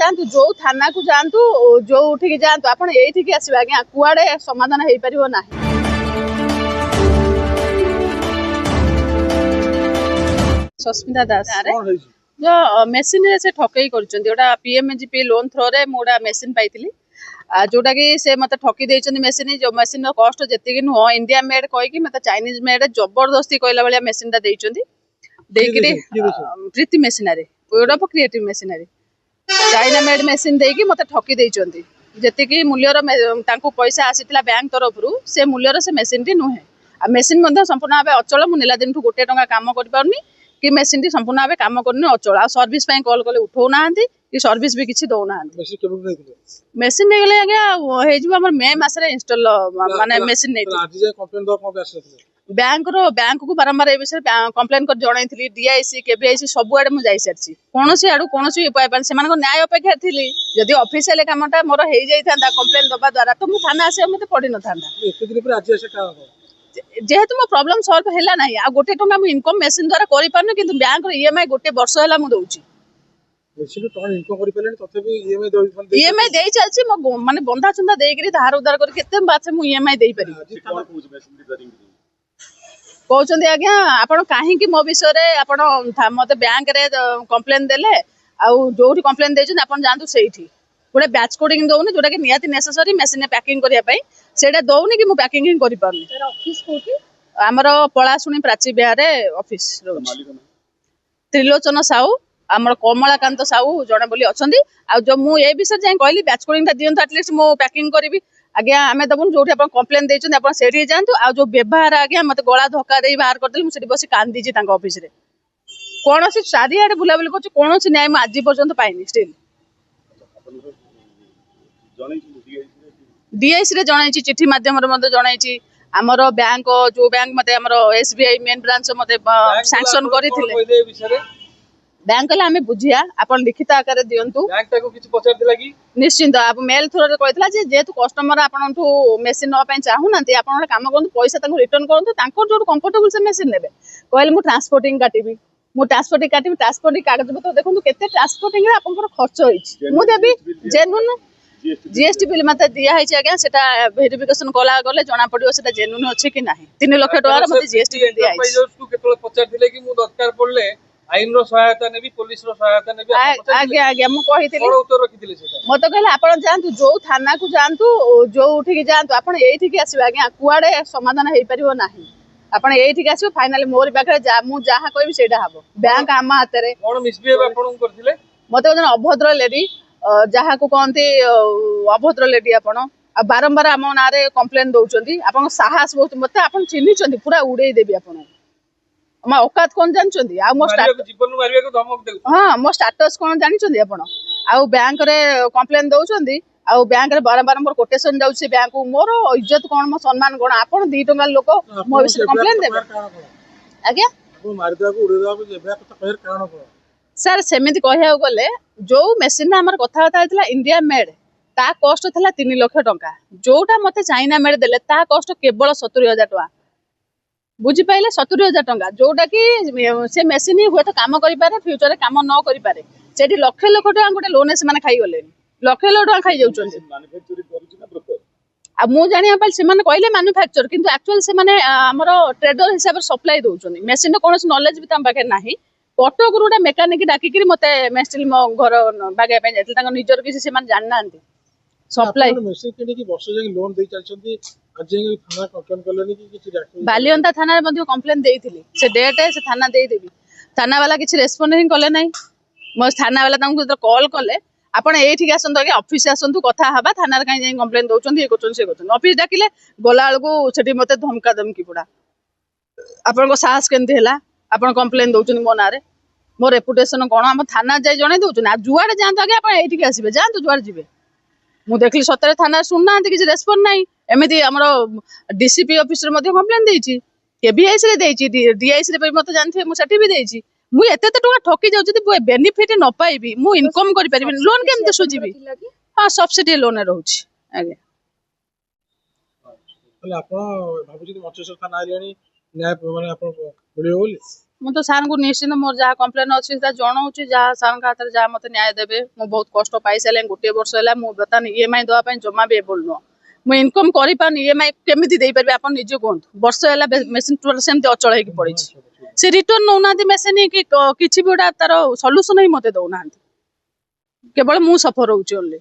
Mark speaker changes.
Speaker 1: जातु जो थाना को जातु जो उठिक जातु आप ये आसवे आज्ञा कुआड़े समाधान हो पार ना। सस्मिता दास जो मेसीन से ठकई कर पीएमजीपी लोन थ्रो रे मुझे मेसीन पाई जोटा कि से मत ठकी देइछन मेसीन जो मेसीन कॉस्ट जेतिक नुह इंडिया मेड कहीकि मत चाइनीज मेड जबरदस्ती कहला भाया मेसीन टा देइछन देकरी Preeti machinery Europe creative machinery China made machine देकी मत ठकी देइछन जेतिक मूल्यर पैसा आसीला बैंक तरफ से मूल्यर से मेसीन टी नुहे आ मेसीन संपूर्ण भाव अचल मु नेला दिन गोटे टंका काम कर पारनी कि मेसीन टी संपूर्ण भाव काम करनी अचल आ सर्विस कॉल कले उठाऊ ना कि सर्विस भी किसी दौना मेसीन नहीं गले आज्ञा हो मे मसरे इंस्टॉल माने मेसीन नहीं बैंक को बारंबार ए विषय कंप्लेन कर जणाई डीआईसी केबीआईसी सब आड़े मुझे सारी कौन आड़ू कौन उपाय से न्याय अपेक्षा थी जदि ऑफिशियल कामटा मोर हो जाता कंप्लेन दबा द्वारा तो मुझे थाना आसा मत पड़ ना जेहेतु मो प्रॉब्लम सॉल्व हैला नहीं आ गोटे टंका मु इनकम मेसीन द्वारा करि पारनु किंतु बैंक रो ईएमआई गोटे वर्ष हैला मु दउची
Speaker 2: मेसीन टन इनकम करि पालेन तथापि
Speaker 1: ईएमआई देई चलची मो माने बंधा चंदा देई करी धार उधार कर केते बात मु ईएमआई देई पारी कहउचंदी आज्ञा आपण काहे कि मो विषय रे आपण मते बैंक रे कंप्लेन देले आ जोठी कंप्लेन देइछन आपण जानतु सेठी गोटे बैच कोडिंग दउनी जोटा कि नियाती नेसेसरी मेसीन पैकिंग करिया पई सेटा दउनी कि मु पैकिंग करि पारनी सर ऑफिस कोठी हमर पळासुणी प्राची बिहारे ऑफिस रोच त्रिलोचन साहू आमर कमलाकांत साहू जणे बोली अछंदी आ जो मु ए विषय जाय कहली बैच कोडिंग ता दियंत एटलीस्ट मु पैकिंग करबी आज्ञा आमे दबुन जोठी आपण कंप्लेन देइछन आपण सेठी जानतु आ जो व्यवहार आज्ञा मते गळा धक्का देई बाहर कर देली मु सेठी बसी कांदी जी तांका ऑफिस रे कोनोसी सारियाडे बुलाबुली करछ कोनोसी न्याय मु आजि पर्यंत पाइनी स्टिल डीआईसी रे जणाई चिट्ठी माध्यम रे मते जणाई आमर बैंक जो बैंक मते आमर एसबीआई मेन ब्रांच मते सैंक्शन करथिले बैंक कहला हमें बुझिया आपण लिखित आकार दियंतु
Speaker 2: बैंक ताको किछ पचार दिला कि
Speaker 1: निश्चित आप मेल थ्रो रे कहथिला जे जेतु कस्टमर आपनठू मेसीन न पय चाहू नांती आपण काम करन पैसा ताको रिटर्न करन ताको जो कंफर्टेबल से मेसीन नेबे कहले मु ट्रांसपोर्टिंग काटिबी मु ट्रांसपोर्टिंग कागज पत्र देखंतु केते ट्रांसपोर्टिंग रे आपनकर खर्च होइछि मु देबी जेनुन जीएसटी बिल मते दिया है आज्ञा सेटा वेरिफिकेशन कला गले जना पड़ियो सेटा जेन्युइन अछि कि नाही 3 लाख टका मते जीएसटी बिल दिया है
Speaker 2: जो केतले पचार दिले कि मु दरकार पड़ले आईन रो सहायता नेबी पुलिस रो सहायता नेबी
Speaker 1: आज्ञा आज्ञा मु कहितली
Speaker 2: कोन उत्तर रखितले सेटा
Speaker 1: मते कहले आपण जानतु जो थाना को जानतु जो उठिक जानतु आपण एठिक आसीबे आज्ञा कुआडे समाधान हेइ परिबो नाही आपण एठिक आसीबे फाइनली मोर पाखरे जा मु जाहा कहबी सेटा हबो बैंक आमा हाते रे
Speaker 2: कोन मिसबिहेव आपण करथिले
Speaker 1: मते जन अभद्र लेडी जहाँ को कहते अभद्र लेडी आपण बारंबार आम ना कंप्लेन दौरान आप साहस बहुत मत आप चिन्ह पूरा उड़े देवी आप औकात कौन जानते हाँ मो स्टाटस कौन जानते आप बैंक रे कंप्लेन दौरान आउ बैंक रे बारंबार मोर कोटेशन जाउछि बैंक को मोर इज्जत कौन मो सम्मान कौन आपण 2 टंका लोक मो विषय कंप्लेन देबे आज्ञा
Speaker 2: मार देबा को उड़े देबा को जेबा कथा कहर कारण को
Speaker 1: सर सेमिति कहया गले जो मेसीन हमर कथा होता इंडिया मेड ता कॉस्ट थला 3 लाख टंका जोटा मते चाइना मेड देले ता कॉस्ट केवल 70,000 टका बुझी पाइले 70,000 टंका जोटा कि से मेसीन ही हुए तो काम करि पारे फ्यूचर रे काम न करि पारे सेठी लाख लाख टका गोटे लोन से माने खाई गले लाख लाख टका खाई जाउछन
Speaker 2: मैन्युफैक्चरिंग करूछि ना ब्रोकर
Speaker 1: आ मु जानिया पाल से माने कहले मैन्युफैक्चर किंतु एक्चुअल से माने हमर ट्रेडर हिसाब रे सप्लाई दउछन मेसीन कोनो नॉलेज भी तम पाखे नाही कटक गोटे मेकानिक डाकिक मत मेस्टिल मो घर बागे जाते निजर किसी से जान ना सप्लाई बालियंता थाना कंप्लेन देइथिली से डेट से थाना देदेवी थाना वाला किसी रेस्पॉन्ड ही कले ना मो थाना वाला कॉल कले आपण एठी आसंतु आगे ऑफिस आसंतु कथा हबा थाना रे काई कंप्लेन दउचन ये करचन से करचन ऑफिस डाकिले गोला बेलू सेठी मते धमका धमकी पड़ा आपण को साहस केनती हैला आपण कंप्लेन दउचन मो नारे मो रेपुटेशन कोन हम थाना जाय जणे दउचन आ जुआडे जानतो आगे आपण एठी आसीबे जानतो जुआडे जिबे मु देखली सतरे थाना सुनना किसी रेस्पॉन्ड नाही एमिति हमरो डीसीपी ऑफिस रे मध्ये कंप्लेन देइची केबीआईसी रे देइची डीआईसी रे मते जानथे मु सेठी भी देइची मु एते टका ठकी जाउ जदी बेनिफिट न पाइबी मु इनकम करि परिबी लोन केमते सुझिबी हां सब्सिडी लोन रहउची आगे
Speaker 2: तले आपण भाबुची मचेश्वर थाना आलियानी न्याय माने आपण मिलियो बोली
Speaker 1: ମୁଁ ତ ସାର୍ଙ୍କୁ ନିଶ୍ଚିନ୍ତ ମୋର ଯାହା କମ୍ପ୍ଲେନ୍ ଅଛି ସେଟା ଜଣାଉଛି, ଯାହା ସାର୍ଙ୍କ ହାତରେ ଯାହା ମତେ ନ୍ୟାୟ ଦେବେ। ମୁଁ ବହୁତ କଷ୍ଟ ପାଇସାରିଲିଣି, 1 ବର୍ଷ ହେଲା ମୁଁ ବର୍ତ୍ତମାନ EMI ଦେବା ପାଇଁ ଜମା ବି ଏବୁଲ୍ ନୁହଁ। ମୁଁ ଇନକମ୍ କରିପାରୁନି, EMI କେମିତି ଦେଇପାରିବି ଆପଣ ନିଜେ କୁହନ୍ତୁ। ବର୍ଷ ହେଲା ମେସିନ୍ ସେମିତି ଅଚଳ ହେଇକି ପଡିଛି। ସେ ରିଟର୍ନ ନଉନାହାନ୍ତି ମେସିନ୍ କି କିଛି ବି ଗୋଟେ ତାର ସଲ୍ୟୁସନ୍ ହିଁ ମତେ ଦଉନାହାନ୍ତି। କେବଳ ମୁଁ ସଫର ହଉଛି ଓନ୍ଲି।